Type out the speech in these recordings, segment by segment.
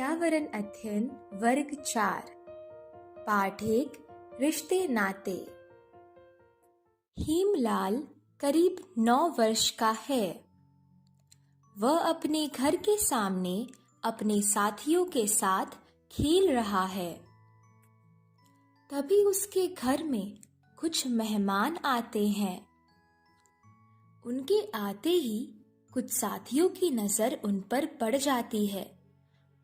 पर्यावरण अध्ययन वर्ग 4 पाठ 1 रिश्ते नाते। हेमलाल करीब 9 वर्ष का है। वह अपने घर के सामने अपने साथियों के साथ खेल रहा है। तभी उसके घर में कुछ मेहमान आते हैं। उनके आते ही कुछ साथियों की नजर उन पर पड़ जाती है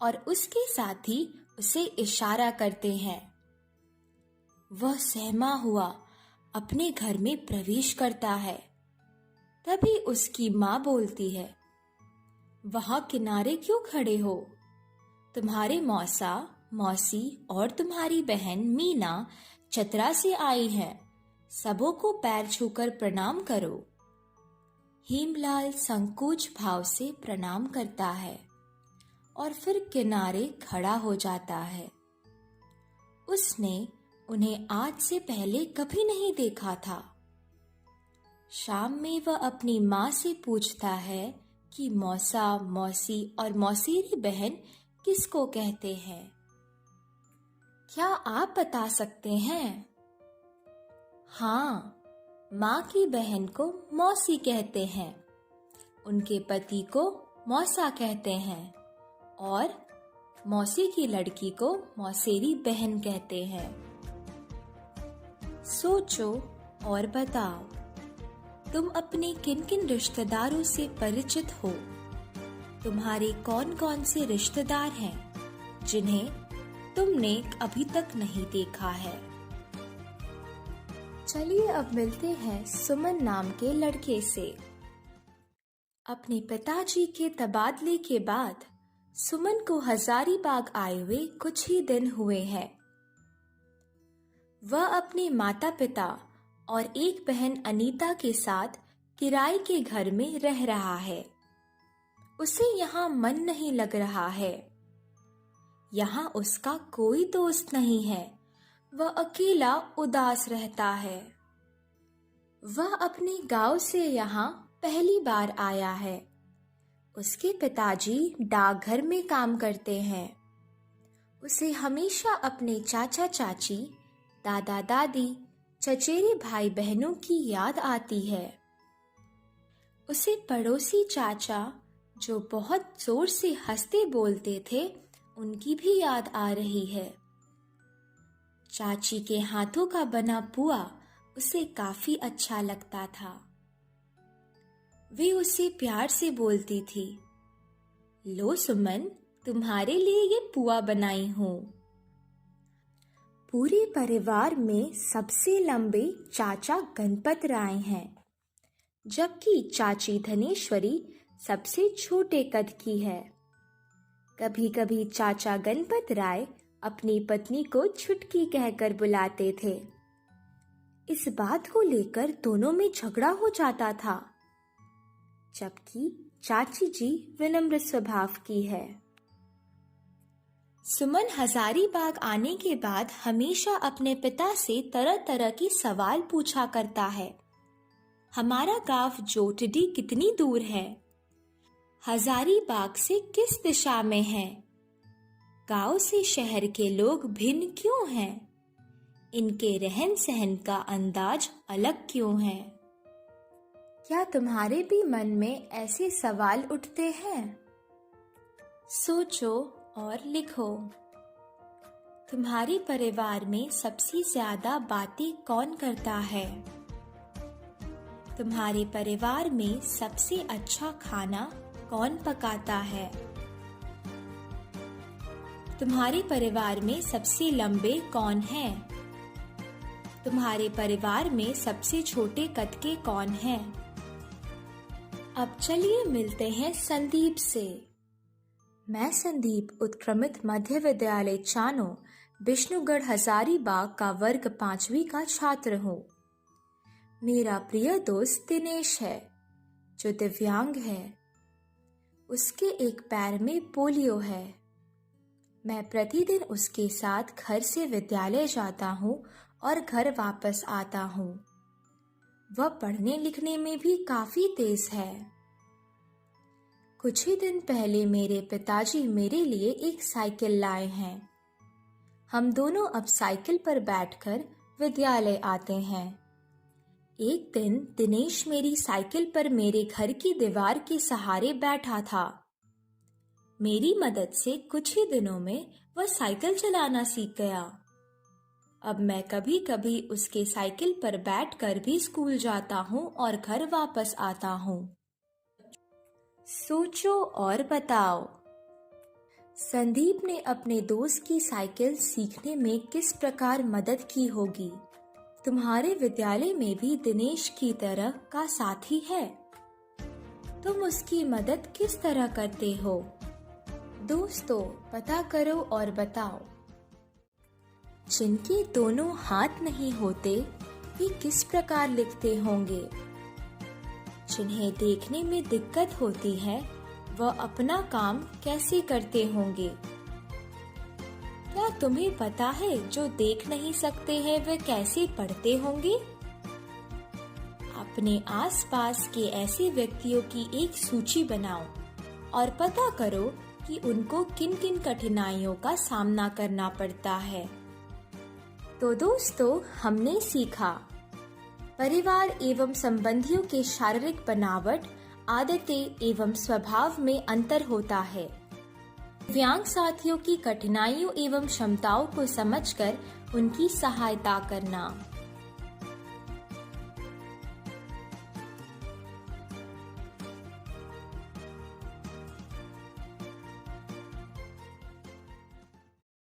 और उसके साथी उसे इशारा करते हैं। वह सहमा हुआ अपने घर में प्रवेश करता है। तभी उसकी माँ बोलती है, वहां किनारे क्यों खड़े हो? तुम्हारे मौसा, मौसी और तुम्हारी बहन मीना चतरा से आई हैं। सबों को पैर छूकर प्रणाम करो। हेमलाल संकोच भाव से प्रणाम करता है और फिर किनारे खड़ा हो जाता है। उसने उन्हें आज से पहले कभी नहीं देखा था। शाम में वह अपनी माँ से पूछता है कि मौसा, मौसी और मौसेरी बहन किसको कहते हैं? क्या आप बता सकते हैं? हाँ, माँ की बहन को मौसी कहते हैं, उनके पति को मौसा कहते हैं और मौसी की लड़की को मौसेरी बहन कहते हैं। सोचो और बताओ, तुम अपने किन किन रिश्तेदारों से परिचित हो? तुम्हारे कौन कौन से रिश्तेदार हैं जिन्हें तुमने अभी तक नहीं देखा है? चलिए अब मिलते हैं सुमन नाम के लड़के से। अपने पिताजी के तबादले के बाद सुमन को हजारीबाग आए हुए कुछ ही दिन हुए हैं। वह अपने माता पिता और एक बहन अनीता के साथ किराए के घर में रह रहा है। उसे यहाँ मन नहीं लग रहा है। यहाँ उसका कोई दोस्त नहीं है। वह अकेला उदास रहता है। वह अपने गांव से यहाँ पहली बार आया है। उसके पिताजी डाकघर में काम करते हैं। उसे हमेशा अपने चाचा चाची, दादा दादी, चचेरे भाई बहनों की याद आती है। उसे पड़ोसी चाचा जो बहुत जोर से हंसते बोलते थे, उनकी भी याद आ रही है। चाची के हाथों का बना पुआ उसे काफी अच्छा लगता था। वे उसे प्यार से बोलती थी, लो सुमन, तुम्हारे लिए ये पुआ बनाई हूँ। पूरे परिवार में सबसे लंबे चाचा गणपत राय हैं, जबकि चाची धनेश्वरी सबसे छोटे कद की है। कभी कभी चाचा गणपत राय अपनी पत्नी को छुटकी कहकर बुलाते थे। इस बात को लेकर दोनों में झगड़ा हो जाता था, जबकि चाची जी विनम्र स्वभाव की है। सुमन हजारीबाग आने के बाद हमेशा अपने पिता से तरह तरह की सवाल पूछा करता है। हमारा गांव जोटडी कितनी दूर है? हजारीबाग से किस दिशा में है? गांव से शहर के लोग भिन्न क्यों हैं? इनके रहन सहन का अंदाज अलग क्यों है? क्या तुम्हारे भी मन में ऐसे सवाल उठते हैं? सोचो और लिखो। तुम्हारे परिवार में सबसे ज्यादा बातें कौन करता है? तुम्हारे परिवार में सबसे अच्छा खाना कौन पकाता है? तुम्हारे परिवार में सबसे लंबे कौन हैं? तुम्हारे परिवार में सबसे छोटे कद के कौन हैं? अब चलिए मिलते हैं संदीप से। मैं संदीप उत्क्रमित मध्य विद्यालय चानो, विष्णुगढ़ हजारीबाग का वर्ग 5वीं का छात्र हूँ। मेरा प्रिय दोस्त दिनेश है, जो दिव्यांग है। उसके एक पैर में पोलियो है। मैं प्रतिदिन उसके साथ घर से विद्यालय जाता हूँ और घर वापस आता हूँ। वह पढ़ने लिखने में भी काफी तेज है। कुछ ही दिन पहले मेरे पिताजी मेरे लिए एक साइकिल लाए हैं। हम दोनों अब साइकिल पर बैठकर विद्यालय आते हैं। एक दिन दिनेश मेरी साइकिल पर मेरे घर की दीवार के सहारे बैठा था। मेरी मदद से कुछ ही दिनों में वह साइकिल चलाना सीख गया। अब मैं कभी कभी उसके साइकिल पर बैठकर भी स्कूल जाता हूँ और घर वापस आता हूँ। सोचो और बताओ, संदीप ने अपने दोस्त की साइकिल सीखने में किस प्रकार मदद की होगी। तुम्हारे विद्यालय में भी दिनेश की तरह का साथी है। तुम उसकी मदद किस तरह करते हो? दोस्तों, पता करो और बताओ। जिनके दोनों हाथ नहीं होते वे किस प्रकार लिखते होंगे? जिन्हें देखने में दिक्कत होती है वह अपना काम कैसे करते होंगे? क्या तुम्हें पता है जो देख नहीं सकते हैं वे कैसे पढ़ते होंगे? अपने आसपास के ऐसे व्यक्तियों की एक सूची बनाओ और पता करो कि उनको किन किन कठिनाइयों का सामना करना पड़ता है। तो दोस्तों, हमने सीखा परिवार एवं संबंधियों के शारीरिक बनावट, आदतें एवं स्वभाव में अंतर होता है। दिव्यांग साथियों की कठिनाइयों एवं क्षमताओं को समझकर उनकी सहायता करना।